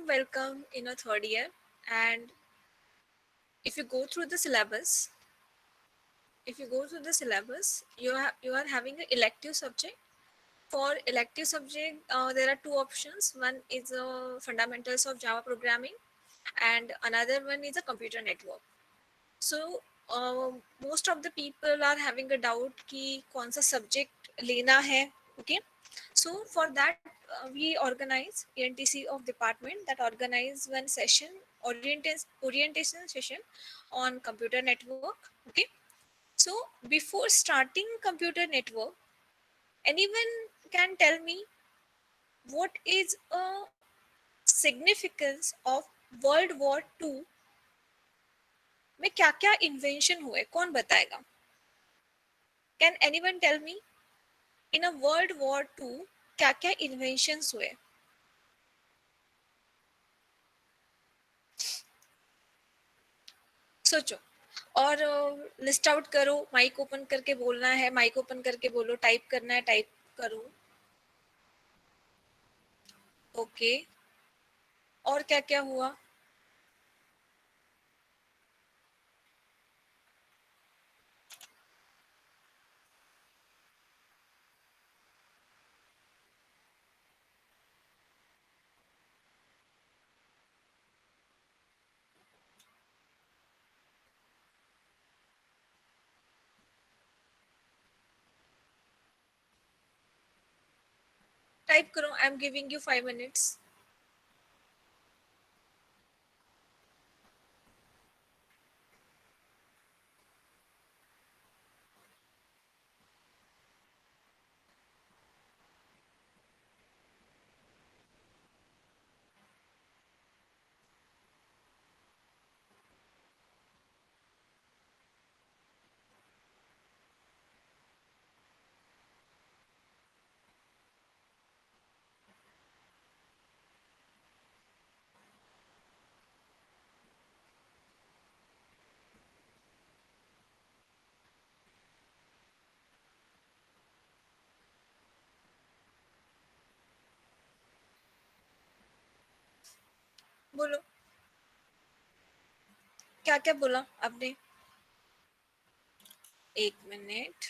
welcome in a third year. And if you go through the syllabus, you are having an elective subject. For elective subject, there are two options. One is fundamentals of Java programming, and another one is a computer network. So most of the people are having a doubt कि कौन सा subject लेना है. Okay, so for that we organize ENTC of department that organize one session, orientation session on computer network. Okay, so before starting computer network, anyone can tell me what is a significance of World War II में क्या क्या invention हुए, कौन बताएगा? Can anyone tell me in a world war two क्या क्या inventions हुए? सोचो और लिस्ट आउट करो. माइक ओपन करके बोलना है, माइक ओपन करके बोलो. टाइप करना है, टाइप करो. ओके, और क्या क्या हुआ? टाइप करो. आई एम गिविंग यू 5 minutes. बोलो, क्या क्या बोला आपने? 1 minute.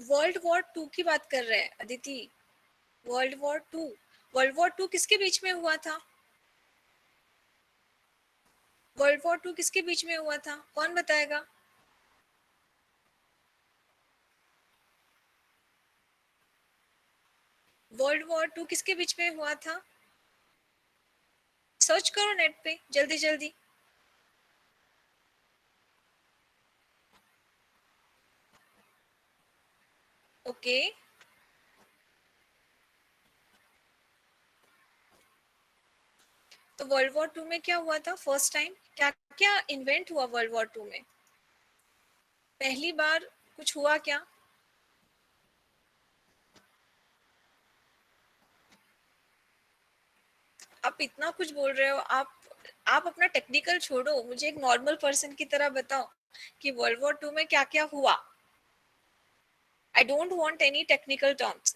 वर्ल्ड वॉर टू की बात कर रहे हैं अदिति. वर्ल्ड वॉर टू किसके बीच में हुआ था? वर्ल्ड वॉर टू किसके बीच में हुआ था, कौन बताएगा? वर्ल्ड वॉर टू किसके बीच में हुआ था? सर्च करो नेट पे जल्दी जल्दी. ओके, तो वर्ल्ड वॉर टू में क्या हुआ था फर्स्ट टाइम? क्या क्या इन्वेंट हुआ वर्ल्ड वॉर टू में? पहली बार कुछ हुआ क्या? आप इतना कुछ बोल रहे हो. आप अपना टेक्निकल छोड़ो, मुझे एक नॉर्मल पर्सन की तरह बताओ कि वर्ल्ड वॉर टू में क्या क्या हुआ. I don't want any technical terms.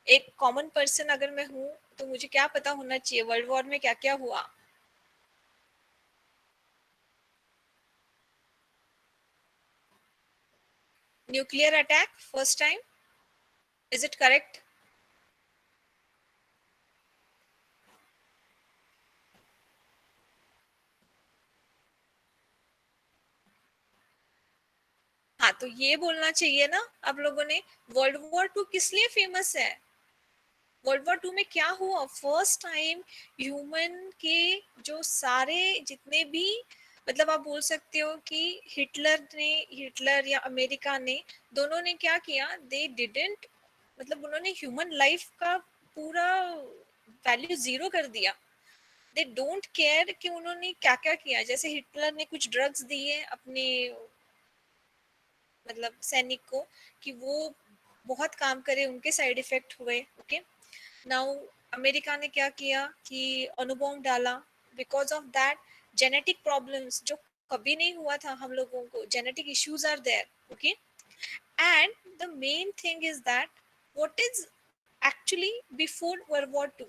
एक कॉमन पर्सन अगर मैं हूँ तो मुझे क्या पता होना चाहिए वर्ल्ड वॉर में क्या क्या हुआ? Nuclear attack first time, is it correct? हाँ, तो ये बोलना चाहिए ना आप लोगों ने. वर्ल्ड वॉर टू किस लिए फेमस है? वर्ल्ड वॉर टू में क्या हुआ? फर्स्ट टाइम ह्यूमन के जो सारे जितने भी, मतलब आप बोल सकते हो कि हिटलर या अमेरिका ने, दोनों ने क्या किया? दे डिडंट, मतलब उन्होंने ह्यूमन लाइफ का पूरा वैल्यू जीरो कर दिया. दे डोंट केयर कि उन्होंने क्या क्या किया. जैसे हिटलर ने कुछ ड्रग्स दिए अपने मतलब सैनिक को कि वो बहुत काम करे, उनके साइड इफेक्ट हुए. ओके, नाउ अमेरिका ने क्या किया कि अणुबॉम्ब डाला, because of that genetic problems जो कभी नहीं हुआ था हम लोगों को, genetic issues are there, okay. And the main thing is that what is actually before world war two,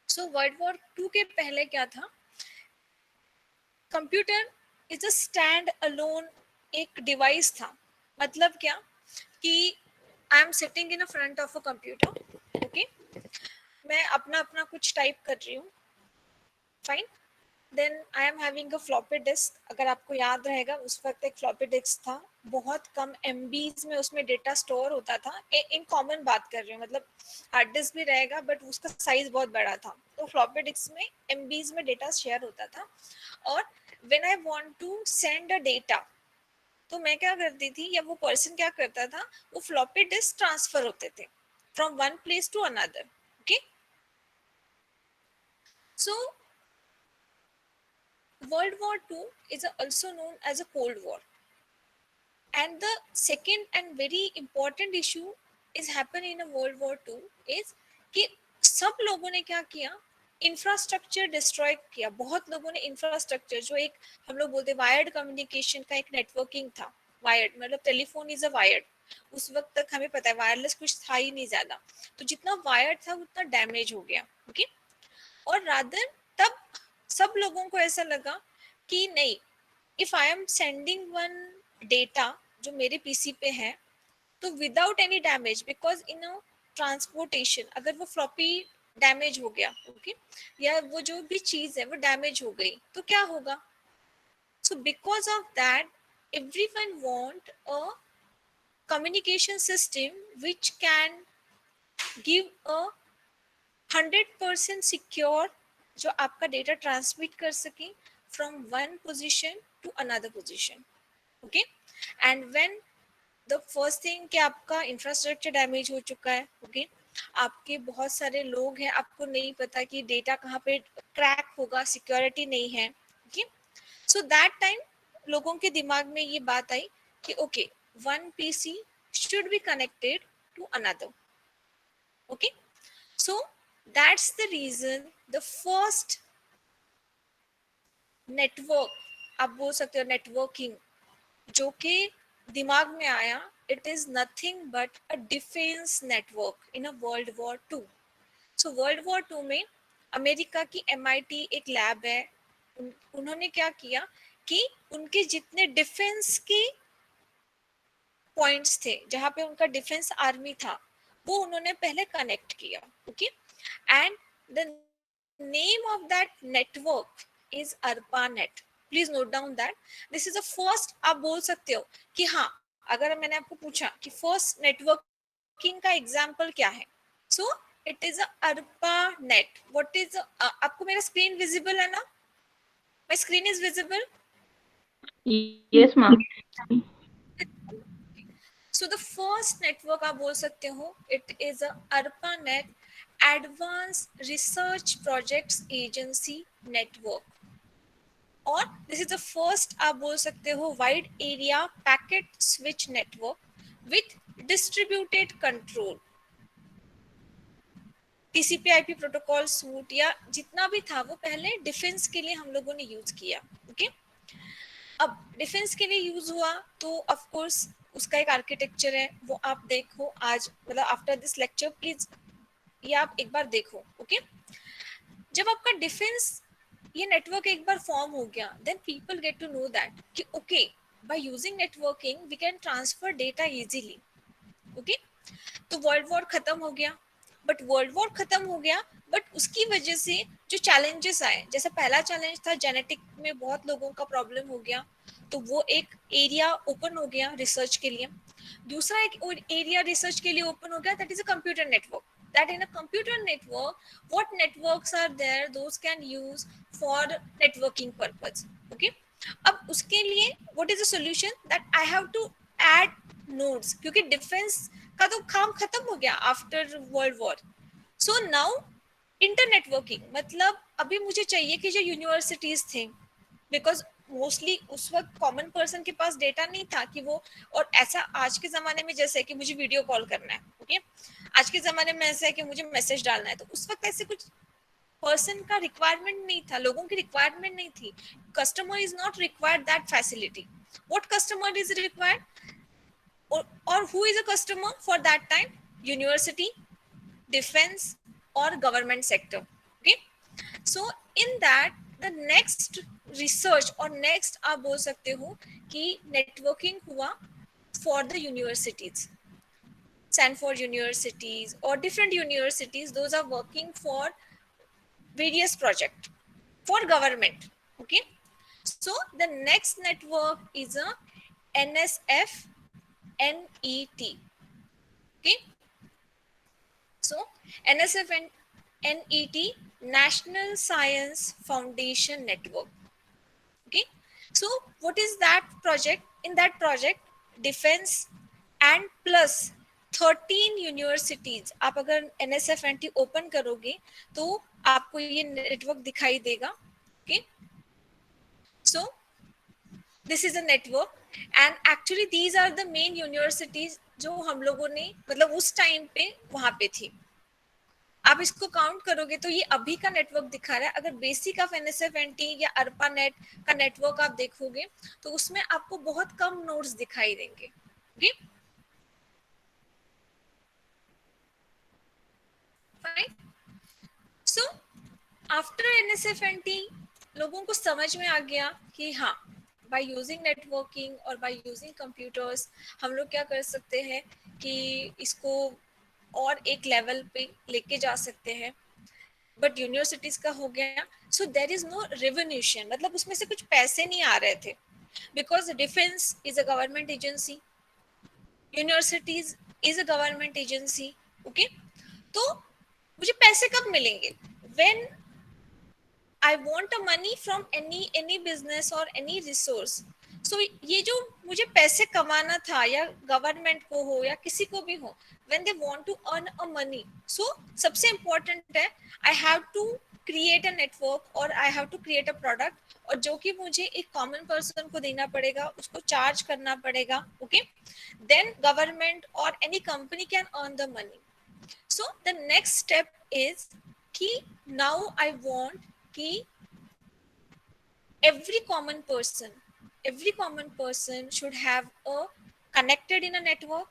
so world war two के पहले क्या था, computer is a stand alone एक डिवाइस था। मतलब क्या कि I am sitting in front of a computer, okay, मैं अपना अपना कुछ टाइप कर रही हूँ, fine, then I am having a floppy disk. अगर आपको याद रहेगा उस वक्त एक फ्लॉपी डिस्क था, बहुत कम एमबीज में उसमें डेटा स्टोर होता था। इन कॉमन बात कर रही हूँ, मतलब हार्ड डिस्क भी रहेगा बट उसका साइज बहुत बड़ा था, तो फ्लॉपी डिस्क में एमबीज में डेटा शेयर होता था। और when I want to send a data, तो मैं क्या करती थी या वो पर्सन क्या करता था, वो फ्लॉपी डिस्क ट्रांसफर होते थे from one place to another, okay. So World War II is also known as a Cold War. And the second and very important issue is happening in a World War II is कि सब लोगों ने क्या किया, infrastructure destroy किया। बहुत लोगों ने इंफ्रास्ट्रक्चर, जो एक हम लोग बोलते वायर्ड कम्युनिकेशन का एक नेटवर्किंग था, वायर्ड मतलब टेलीफोन इज अ वायर्ड, उस वक्त तक हमें पता है वायरलेस कुछ था ही नहीं ज्यादा, तो जितना वायर्ड था उतना डैमेज हो गया, ओके। और रादर तब सब लोगों को ऐसा लगा कि नहीं, if I am sending one data जो मेरे पीसी पे है, तो without any damage, because in transportation अगर वो फ्लॉपी डैमेज हो गया, ओके, या वो जो भी चीज है वो डैमेज हो गई तो क्या होगा। So because of that everyone want a communication system which can give a 100% secure, जो आपका डेटा ट्रांसमिट कर सके from one position to another position, okay. And when the first thing कि आपका इंफ्रास्ट्रक्चर डैमेज हो चुका है, ओके, आपके बहुत सारे लोग हैं, आपको नहीं पता कि डेटा कहाँ पे क्रैक होगा, सिक्योरिटी नहीं है, ओके। सो दैट टाइम लोगों के दिमाग में ये बात आई कि okay, one PC should be connected to another, okay. So that's the reason the first network, आप बोल सकते हो नेटवर्किंग, जो कि दिमाग में आया, it is nothing but a defence network in a world war two. So world war two में अमेरिका की MIT एक लैब है, उन्होंने क्या किया कि उनके जितने डिफेंस के पॉइंट्स थे, जहाँ पे उनका डिफेंस आर्मी था, वो उन्होंने पहले कनेक्ट किया, okay. And the name of that network is ARPANET. Please note down that this is the first, आप बोल सकते हो कि हाँ, अगर मैंने आपको पूछा कि फर्स्ट नेटवर्किंग का एग्जांपल क्या है, so it is ARPANET. What is, आपको मेरा स्क्रीन विजिबल है ना? My screen is visible? Yes, ma'am. So the first network आप बोल सकते हो, it is a ARPANET, Advanced Research Projects Agency Network, और दिस इज द फर्स्ट आप बोल सकते हो wide area packet switch network with distributed control. TCP/IP protocol suit या जितना भी था वो पहले डिफेंस के लिए हम लोगों ने यूज किया, ओके। अब डिफेंस के लिए यूज हुआ तो ऑफ कोर्स उसका एक आर्किटेक्चर है, वो आप देखो आज, मतलब आफ्टर दिस लेक्चर प्लीज ये आप एक बार देखो, ओके। जब आपका डिफेंस ये नेटवर्क एक बार फॉर्म हो गया, then people get to know that कि okay, by using networking we can transfer data easily, okay. तो वर्ल्ड वॉर खत्म हो गया, बट वर्ल्ड वॉर खत्म हो गया बट उसकी वजह से जो चैलेंजेस आए, जैसे पहला चैलेंज था जेनेटिक में बहुत लोगों का प्रॉब्लम हो गया, तो वो एक एरिया ओपन हो गया रिसर्च के लिए। दूसरा एक एरिया रिसर्च के लिए ओपन हो गया, that is a computer network. that in a computer network, what networks are there, those can use for networking purpose, okay। अब उसके लिए what is the solution, that I have to add nodes, क्योंकि defence का तो काम खत्म हो गया after world war. So now inter networking, मतलब अभी मुझे चाहिए कि जो यूनिवर्सिटीज थे, बिकॉज मोस्टली उस वक्त कॉमन पर्सन के पास डेटा नहीं था कि वो, और ऐसा आज के जमाने में जैसे कि मुझे वीडियो कॉल करना है, ओके। आज के जमाने में ऐसा है कि मुझे मैसेज डालना है, तो उस वक्त ऐसे कुछ पर्सन का रिक्वायरमेंट नहीं था, लोगों की रिक्वायरमेंट नहीं थी। Customer is not required that facility, what customer is required, or who is a customer for that time? University, defense, or government sector. Okay, so in that the next research or next आप बोल सकते हो कि networking हुआ for the universities, Stanford universities or different universities, those are working for various project for government. Okay, so the next network is a NSF NET. Okay, so NSF and NET, National Science Foundation Network. Okay, so what is that project? In that project, defense and plus 13 universities, आप अगर NSF&T open करोगे तो आपको ये network दिखाई देगा. Okay, so this is a network and actually these are the main universities जो हम लोगों ने मतलब उस टाइम पे वहां पे थी. आप इसको काउंट करोगे तो ये अभी का नेटवर्क दिखा रहा है. अगर बेसिक ऑफ NSF&T या अर्पा नेट का नेटवर्क आप देखोगे तो उसमें आपको बहुत कम नोड्स दिखाई देंगे. Okay, fine. So after NSF&T लोगों को समझ में आ गया कि हाँ, बाय यूजिंग नेटवर्किंग और बाय यूजिंग कंप्यूटर्स हम लोग क्या कर सकते हैं कि इसको और एक लेवल पे लेके जा सकते हैं. बट यूनिवर्सिटीज का हो गया, सो देर इज नो रेवोल्यूशन, मतलब उसमें से कुछ पैसे नहीं आ रहे थे, because defence is a government agency, universities is a government agency. Okay, तो मुझे पैसे कब मिलेंगे? When I want a money from any business और एनी रिसोर्स. सो ये जो मुझे पैसे कमाना था, या गवर्नमेंट को हो या किसी को भी हो, when they want to earn a money, so सबसे important है I have to create a network और I have to create a product, और जो कि मुझे एक कॉमन पर्सन को देना पड़ेगा, उसको चार्ज करना पड़ेगा. Okay, then government or any company can earn the money. So the next step is कि now I want कि every common person should have a connected in a network.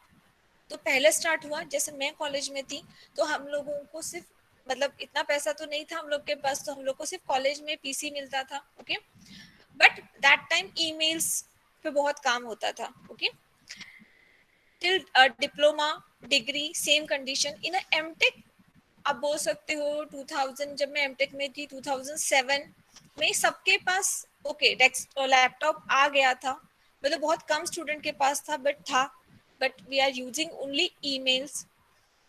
तो पहले स्टार्ट हुआ, जैसे मैं कॉलेज में थी तो हम लोगों को सिर्फ मतलब इतना पैसा तो नहीं था हम लोग के पास, तो हम लोग को सिर्फ कॉलेज में पीसी मिलता था. Okay, but that time emails पे बहुत काम होता था. Okay, till diploma degree same condition. In MTech आप बोल सकते हो 2000, जब मैं एमटेक में थी 2007 में सबके पास ओके लैपटॉप आ गया था, मतलब बहुत कम स्टूडेंट के पास था, but we are using only emails.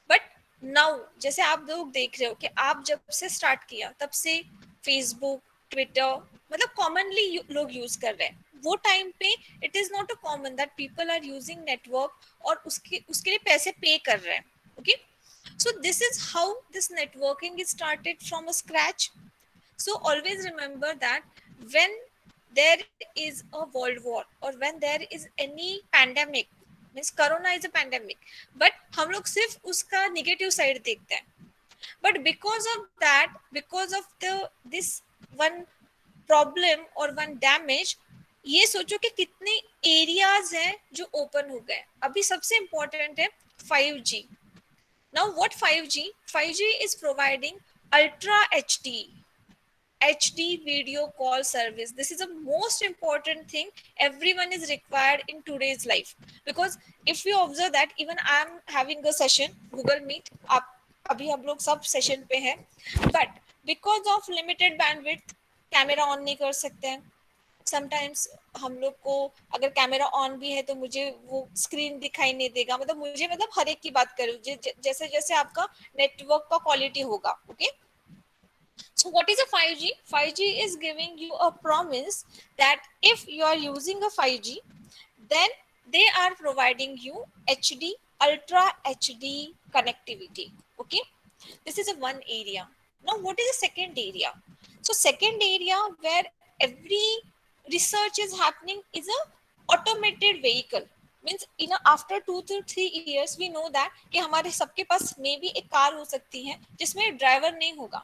But now जैसे आप लोग देख रहे हो कि आप जब से स्टार्ट किया तब से फेसबुक, ट्विटर, मतलब कॉमनली लोग यूज कर रहे हैं. वो टाइम पे it is not a common that people are using network और उसके लिए पैसे पे कर रहे हैं. Okay, so this is how this networking is started from a scratch. So always remember that when there is a world war or when there is any pandemic, means corona is a pandemic, but हम लोग सिर्फ उसका negative side देखते हैं. But because of that, because of this one problem or one damage, ये सोचो कि कितने एरियाज हैं जो ओपन हो गए. अभी सबसे इम्पोर्टेंट है 5G. Now what 5G? 5G is providing ultra HD video call service. This is the most important thing everyone is required in today's life, because if you observe that even I am having a session Google Meet, आप अभी हम लोग सब session पे हैं, but because of limited bandwidth camera on नहीं कर सकते हैं. समटाइम्स हम लोग को अगर कैमरा ऑन भी है तो मुझे वो स्क्रीन दिखाई नहीं देगा, मतलब मुझे मतलब हर एक की बात करूँ जैसे जैसे आपका नेटवर्क का क्वालिटी होगा. Okay, so what is a 5G? 5G is giving you a promise that if you are using a 5G, then they are providing you HD, ultra HD connectivity. Okay, this is a one area. Now what is the second area? So second area where every research is happening is a automated vehicle. Means in after 2 to 3 years we know that कि हमारे सबके पास may be एक car हो सकती है जिसमें driver नहीं होगा,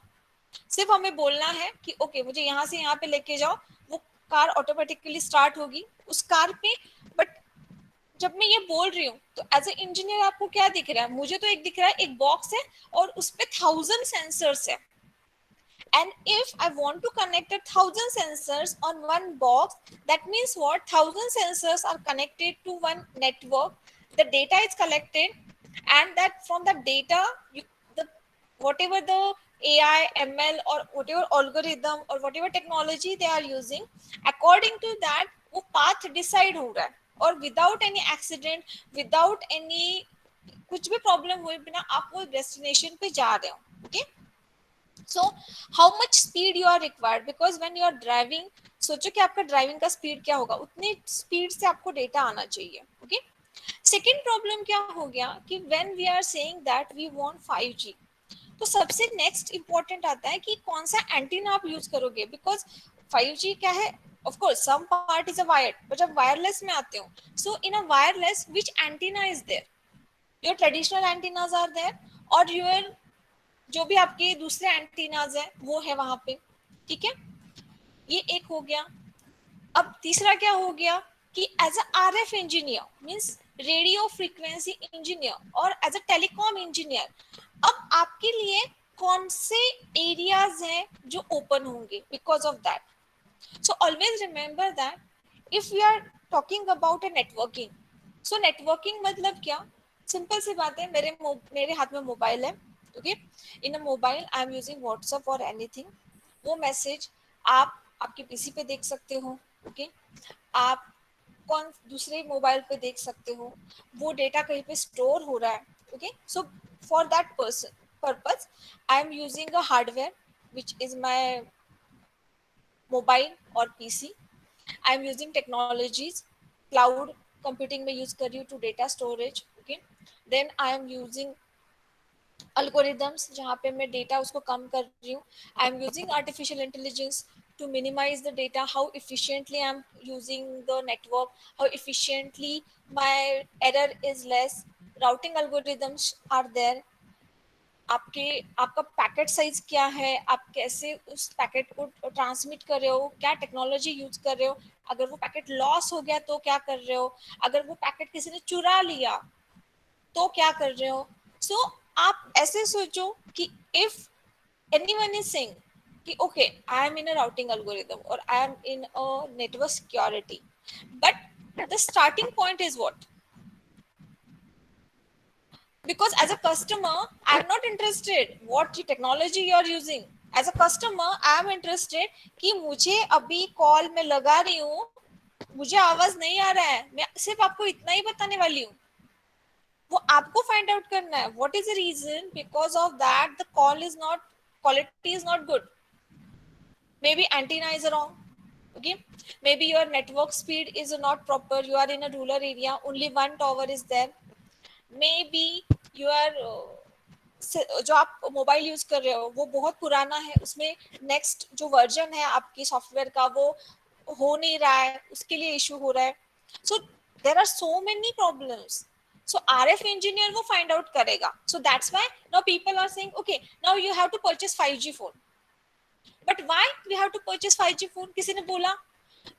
सिर्फ हमें बोलना है कि ओके मुझे यहाँ से यहाँ पे लेके जाओ, वो कार ऑटोमेटिकली स्टार्ट होगी उस कार पे। बट जब मैं ये बोल रही हूँ तो एज ए इंजीनियर आपको क्या दिख रहा है, मुझे तो एक दिख रहा है एक बॉक्स है और उस पे 1000 सेंसर्स है। And if I want to connect 1000 sensors on one box, that means what? 1000 sensors are connected to one network. The data is collected, and that from the data, the whatever the AI, ML, or whatever algorithm or whatever technology they are using, according to that, वो path decide हो रहा है और without any accident, without any कुछ भी problem हुए बिना आप वो डेस्टिनेशन पे जा रहे हो। Okay, so how much speed you are required, because when you are driving, सोचो कि आपका ड्राइविंग का स्पीड क्या होगा, उतनी स्पीड से आपको डेटा आना चाहिए। ओके, सेकेंड प्रॉब्लम क्या हो गया कि when we are saying that we want 5G, तो सबसे नेक्स्ट इंपॉर्टेंट आता है कि कौन सा एंटीना आप यूज करोगे, बिकॉज 5G क्या है, of course some part is a wired, but जब वायरलेस में आते हो, so in a wireless which antenna is there, your traditional antennas are there और योर जो भी आपके दूसरे एंटीनाज है वो है वहां पे। ठीक है, ये एक हो गया। अब तीसरा क्या हो गया कि as a RF engineer means radio frequency engineer और एज अ टेलीकॉम इंजीनियर, अब आपके लिए कौन से एरियाज हैं जो ओपन होंगे because of that. So always remember that if we are talking about a networking, so networking मतलब क्या, सिंपल सी बात है, मेरे हाथ में मोबाइल है। Okay, in a mobile I am using WhatsApp और एनीथिंग, वो मैसेज आप आपके पीसी पे देख सकते हो। ओके, आप कौन दूसरे मोबाइल पे देख सकते हो, वो डेटा कहीं पे स्टोर हो रहा है। Okay, so for that person purpose I am using a hardware which is my mobile और PC. I am using technologies, cloud computing में यूज कर रही हूँ to data storage. Okay, then I am using algorithms जहाँ पे मैं data उसको कम कर रही हूँ। I am using artificial intelligence to minimize the data, how efficiently I'm using the network, how efficiently my error is less, routing algorithms are there, आपके आपका पैकेट साइज क्या है, आप कैसे उस पैकेट को ट्रांसमिट कर रहे हो, क्या टेक्नोलॉजी यूज कर रहे हो, अगर वो पैकेट लॉस हो गया तो क्या कर रहे हो, अगर वो पैकेट किसी ने चुरा लिया तो क्या कर रहे हो। सो आप ऐसे सोचो कि इफ anyone is saying कि okay I am in a routing algorithm or I am in a network security, but the starting point is what, because as a customer I am not interested what technology you are using, as a customer I am interested कि मुझे अभी call में लगा रही हूँ, मुझे आवाज नहीं आ रहा है, मैं सिर्फ आपको इतना ही बताने वाली हूँ, वो आपको फाइंड आउट करना है what is the reason because of that the call is not, quality is not good, maybe antenna is wrong. Okay, maybe your network speed is not proper, you are in a rural area, only one tower is there, maybe you are जो आप mobile use कर रहे हो वो बहुत पुराना है, उसमें नेक्स्ट जो वर्जन है आपकी सॉफ्टवेयर का वो हो नहीं रहा है, उसके लिए इशू हो रहा है। So there are so many problems, so RF engineer वो find out करेगा, so that's why now people are saying okay now you have to purchase 5G phone, but why we have to purchase 5G phone, किसी ने बोला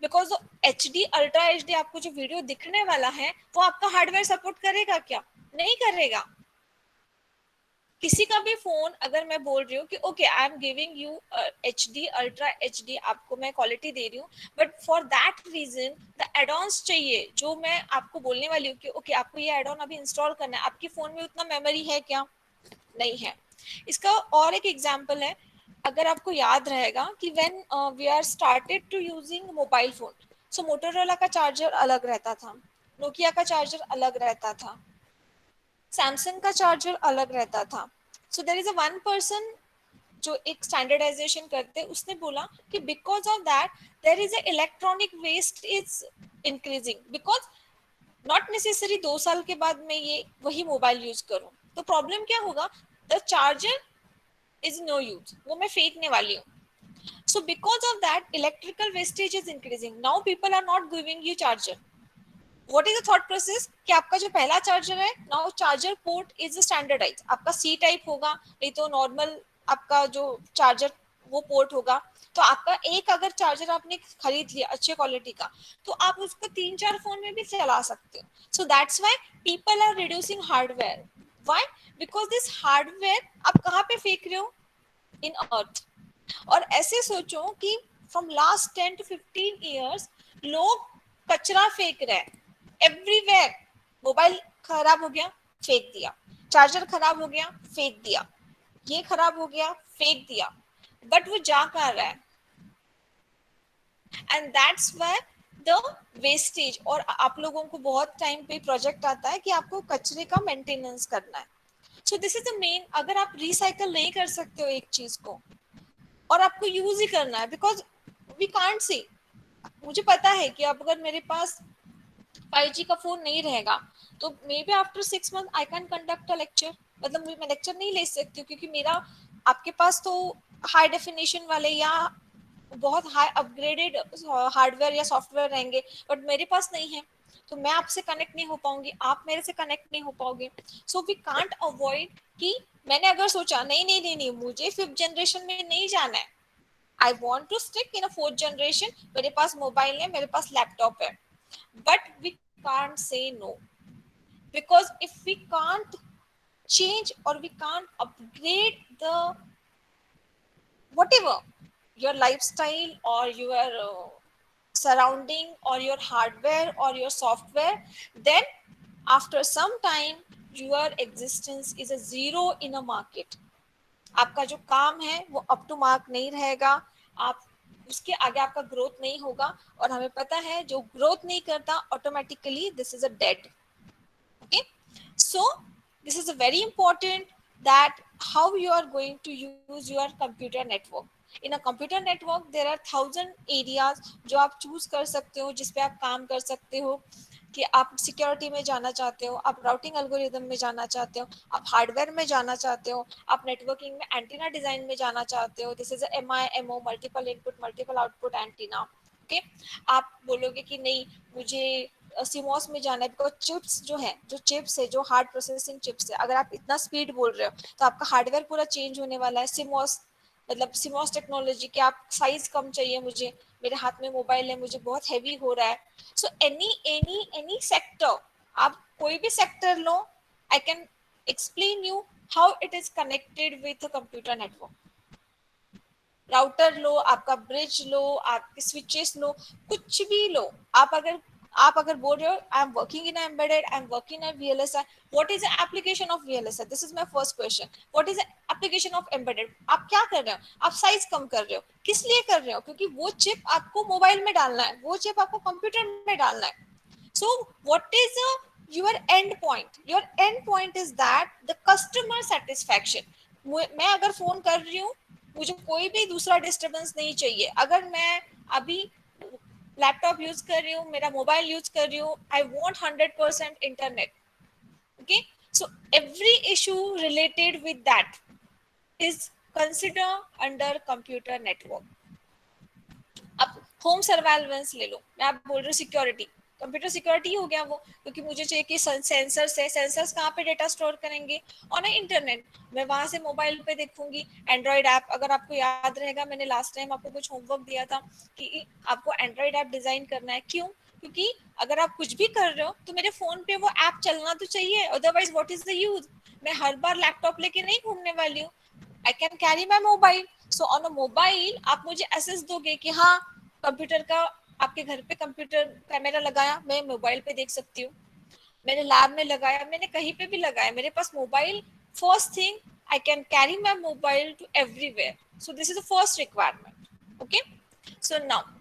because HD ultra HD आपको जो video दिखने वाला है वो आपका हार्डवेयर सपोर्ट करेगा क्या, नहीं करेगा। किसी का भी फोन अगर मैं बोल रही हूँ कि okay I am giving you HD ultra HD, आपको मैं क्वालिटी दे रही हूँ, but for that reason the addons चाहिए जो मैं आपको बोलने वाली हूँ कि ओके आपको ये एडॉन अभी इंस्टॉल करना है, आपके फोन में उतना मेमोरी है क्या, नहीं है। इसका और एक एग्जांपल है, अगर आपको याद रहेगा कि when we are started to using mobile phone, so Motorola का चार्जर अलग रहता था, नोकिया का चार्जर अलग रहता था, सैमसंग का चार्जर अलग रहता था। So there is a one person जो एक स्टैंडर्डाइजेशन करते, उसने बोला कि because of that there is a electronic waste is increasing, because not necessary 2 साल के बाद मैं ये वही मोबाइल यूज करूं, तो प्रॉब्लम क्या होगा, the charger is no use, वो मैं फेंकने वाली हूँ। So because of that, electrical wastage is increasing. Now people are not giving you charger. What is the thought process कि आपका जो पहला चार्जर है, now charger port is standardize, आपका सी टाइप होगा, नहीं तो नॉर्मल आपका जो चार्जर वो पोर्ट होगा। तो आपका एक अगर चार्जर आपने खरीद लिया अच्छे क्वालिटी का, तो आप उसको 3-4 फोन में भी चला सकते हो। So that's why people are reducing hardware. Why? Because this hardware आप कहाँ पे फेंक रहे हो? इन अर्थ। और ऐसे सोचो कि फ्रॉम लास्ट 10 to 15 years लोग कचरा फेंक रहे हैं एवरीवेयर। मोबाइल खराब हो गया, फेंक दिया। चार्जर खराब हो गया, फेंक दिया। ये खराब हो गया, फेंक दिया। बट वो जा कहाँ रहा है? And that's why the wastage. और आप लोगों को बहुत टाइम पे प्रोजेक्ट आता है कि आपको कचरे का मेंटेनेंस करना है। सो दिस इज द मेन। अगर आप रिसाइकल नहीं कर सकते हो एक चीज को और आपको यूज ही करना है, बिकॉज वी कांट सी। मुझे पता है कि अब अगर मेरे पास 5G का फोन नहीं रहेगा, तो may be after 6 month I can conduct a lecture. मतलब मैं लेक्चर नहीं ले सकती हूँ, क्योंकि मेरा आपके पास तो हाई डेफिनेशन वाले या बहुत हाई अपग्रेडेड हार्डवेयर या सॉफ्टवेयर रहेंगे, बट मेरे पास नहीं है। तो मैं आपसे कनेक्ट नहीं हो पाऊंगी, आप मेरे से कनेक्ट नहीं हो पाओगे। सो वी कांट अवॉइड कि मैंने अगर सोचा नहीं नहीं नहीं नहीं मुझे 5th जनरेशन में नहीं जाना है, I want to stick in a 4th generation, मेरे पास मोबाइल है, मेरे पास लैपटॉप है। But we can't say no, because if we can't change or we can't upgrade the whatever your lifestyle or your surrounding or your hardware or your software, then after some time your existence is a zero in a market. आपका जो काम है वो up to mark नहीं रहेगा, आप उसके आगे आपका ग्रोथ नहीं होगा। और हमें पता है जो ग्रोथ नहीं करता automatically this is a dead. Okay, so this is a very important that how you are going to use your computer network. In a computer network there are 1000 areas जो आप चूज कर सकते हो, जिसपे आप काम कर सकते हो। कि आप सिक्योरिटी में जाना चाहते हो, आप राउटिंग एल्गोरिदम में जाना चाहते हो, आप हार्डवेयर में जाना चाहते हो, आप नेटवर्किंग में एंटीना डिजाइन में जाना चाहते हो। This is MIMO, multiple input multiple output antenna. Okay, आप बोलोगे कि नहीं मुझे सीमॉस में जाना है, बिकॉज चिप्स जो है, जो चिप्स है, जो हार्ड प्रोसेसिंग चिप्स है, अगर आप इतना स्पीड बोल रहे हो तो आपका हार्डवेयर पूरा चेंज होने वाला है। सीमॉस मतलब सीमॉस टेक्नोलॉजी के आप साइज कम चाहिए मुझे, मेरे हाथ में मोबाइल है, मुझे बहुत हैवी हो रहा है। सो एनी सेक्टर, आप कोई भी सेक्टर लो, I can explain you how it is connected with computer network. Router लो, आपका ब्रिज लो, आपके स्विचेस लो, कुछ भी लो। आप अगर बोल रहे हो I am working in embedded, I am working in VLSI, what is the application of VLSI? This is my first question. What is the application of embedded? आप क्या कर रहे हो? आप साइज कम कर रहे हो, किस लिए कर रहे हो? क्योंकि वो चिप आपको मोबाइल में डालना है, वो चिप आपको कंप्यूटर में डालना है। So what is your end point? Your end point is that the customer satisfaction. मैं अगर फोन कर रही हूँ, मुझे कोई भी दूसरा डिस्टरबेंस नहीं चाहिए। अगर मैं अभी लैपटॉप यूज कर रही हूँ, मेरा मोबाइल यूज कर रही हूँ, I want 100% internet. Okay, so every issue related with that is consider under computer network. अब होम सर्वेलेंस ले लो, मैं आप बोल रही हूँ सिक्योरिटी, कंप्यूटर सिक्योरिटी हो गया वो, क्योंकि मुझे चाहिए कि सेंसर्स है, सेंसर्स कहाँ पे डेटा स्टोर करेंगे? On internet. मैं वहां से मोबाइल पे देखूंगी एंड्रॉइड ऐप। अगर आपको याद रहेगा, मैंने लास्ट टाइम आपको कुछ होमवर्क दिया था कि आपको एंड्रॉइड ऐप डिजाइन करना है। क्यों? क्योंकि अगर आप कुछ भी कर रहे हो तो मेरे फोन पे वो ऐप चलना तो चाहिए, otherwise what is the use? मैं हर बार लैपटॉप लेके नहीं घूमने वाली हूँ। आई can carry my mobile. So on a mobile आप मुझे एसेस दोगे कि हाँ कंप्यूटर का, आपके घर पे कंप्यूटर कैमरा लगाया, मैं मोबाइल पे देख सकती हूँ। मैंने लैब में लगाया, मैंने कहीं पे भी लगाया, मेरे पास mobile. First thing, I can carry my mobile to everywhere. So this is the first requirement. Okay, so now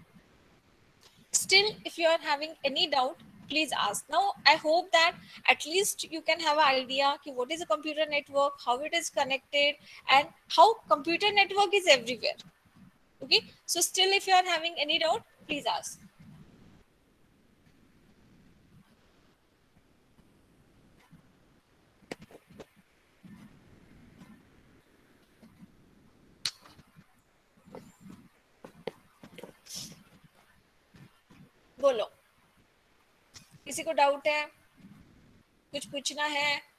still if you are having any doubt, please ask. Now I hope that at least you can have an idea ki what is a computer network, how it is connected, and how computer network is everywhere. Okay, so still if you are having any doubt, please ask. बोलो, किसी को doubt है, कुछ पूछना है?